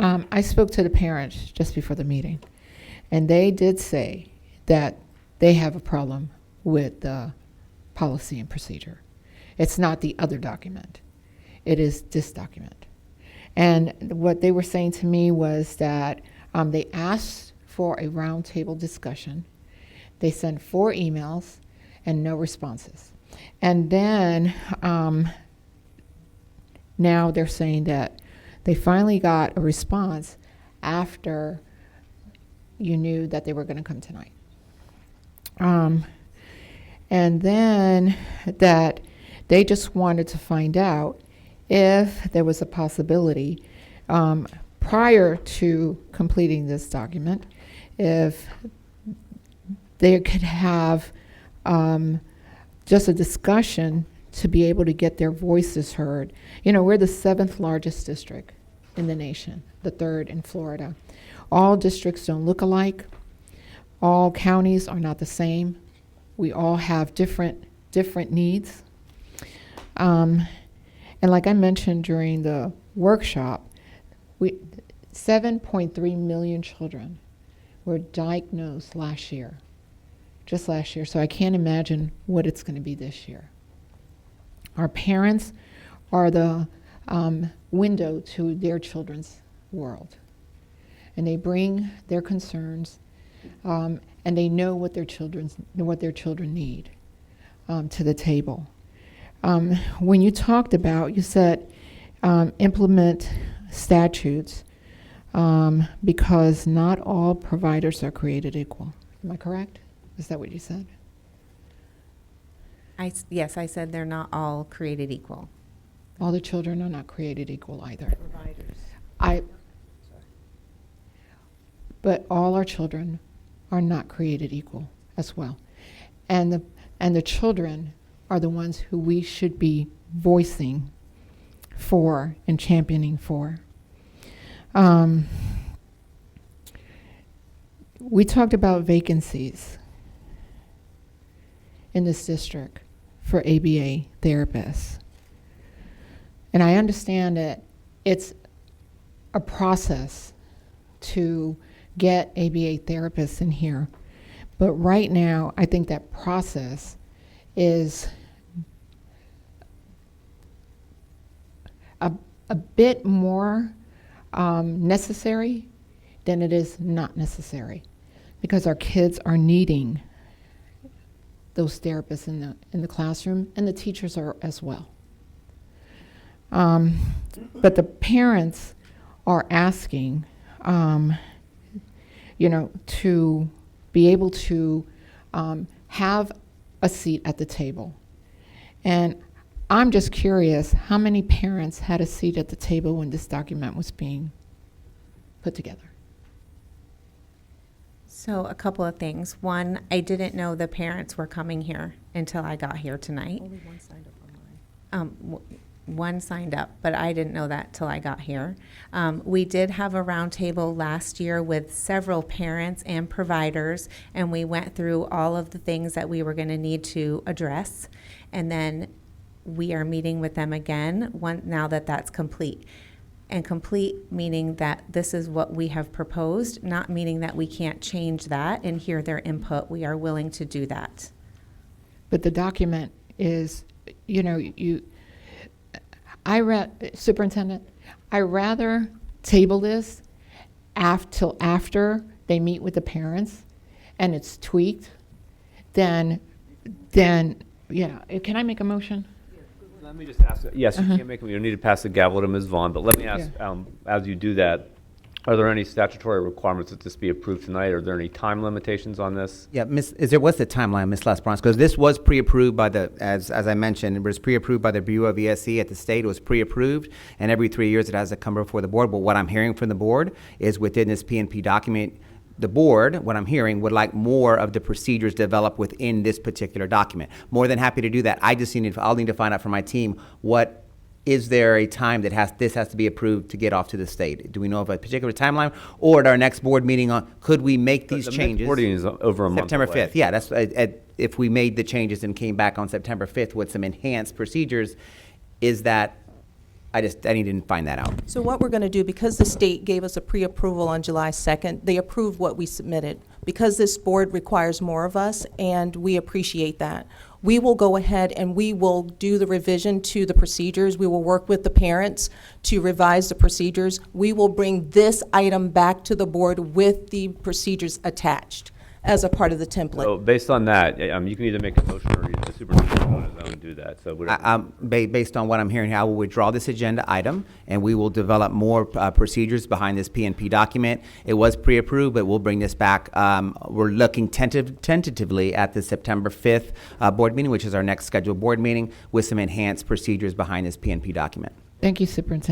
I spoke to the parents just before the meeting, and they did say that they have a problem with the policy and procedure. It's not the other document. It is this document. And what they were saying to me was that they asked for a roundtable discussion. They sent 4 emails and no responses. And then now they're saying that they finally got a response after you knew that they were going to come tonight. And then that they just wanted to find out if there was a possibility prior to completing this document, if they could have just a discussion to be able to get their voices heard. You know, we're the 7th largest district in the nation, the 3rd in Florida. All districts don't look alike. All counties are not the same. We all have different needs. And like I mentioned during the workshop, 7.3 million children were diagnosed last year, just last year. So I can't imagine what it's going to be this year. Our parents are the window to their children's world. And they bring their concerns, and they know what their children need to the table. When you talked about, you said implement statutes because not all providers are created equal. Am I correct? Is that what you said? Yes, I said they're not all created equal. All the children are not created equal either. Providers. But all our children are not created equal as well. And the children are the ones who we should be voicing for and championing for. We talked about vacancies in this district for ABA therapists. And I understand that it's a process to get ABA therapists in here. But right now, I think that process is a bit more necessary than it is not necessary, because our kids are needing those therapists in the classroom, and the teachers are as well. But the parents are asking, to be able to have a seat at the table. And I'm just curious, how many parents had a seat at the table when this document was being put together? So a couple of things. One, I didn't know the parents were coming here until I got here tonight. Only one signed up online. One signed up, but I didn't know that till I got here. We did have a roundtable last year with several parents and providers, and we went through all of the things that we were going to need to address. And then we are meeting with them again now that that's complete. And complete meaning that this is what we have proposed, not meaning that we can't change that and hear their input. We are willing to do that. But the document is, Superintendent, I rather table this till after they meet with the parents and it's tweaked than can I make a motion? Let me just ask, yes, you can't make them, you need to pass the gavel to Ms. Vaughn, but let me ask, as you do that, are there any statutory requirements that this be approved tonight? Are there any time limitations on this? Yeah, what's the timeline, Ms. Las Bronx? Because this was pre-approved by as I mentioned, it was pre-approved by the Bureau of ESC at the state. It was pre-approved, and every 3 years it has to come before the board. But what I'm hearing from the board is within this PNP document, the board, what I'm hearing, would like more of the procedures developed within this particular document. More than happy to do that. I'll need to find out from my team, is there a time that this has to be approved to get off to the state? Do we know of a particular timeline? Or at our next board meeting, could we make these changes? The board meeting is over a month September away. 5th, yeah. That's if we made the changes and came back on September 5th with some enhanced procedures, is that I didn't find that out. So what we're going to do, because the state gave us a pre-approval on July 2nd, they approved what we submitted. Because this board requires more of us, and we appreciate that, we will go ahead and we will do the revision to the procedures. We will work with the parents to revise the procedures. We will bring this item back to the board with the procedures attached as a part of the template. So based on that, you can either make a motion or the superintendent on his own do that, so whatever. Based on what I'm hearing, I will withdraw this agenda item, and we will develop more procedures behind this PNP document. It was pre-approved, but we'll bring this back. We're looking tentatively at the September 5th board meeting, which is our next scheduled board meeting, with some enhanced procedures behind this PNP document. Thank you, Superintendent.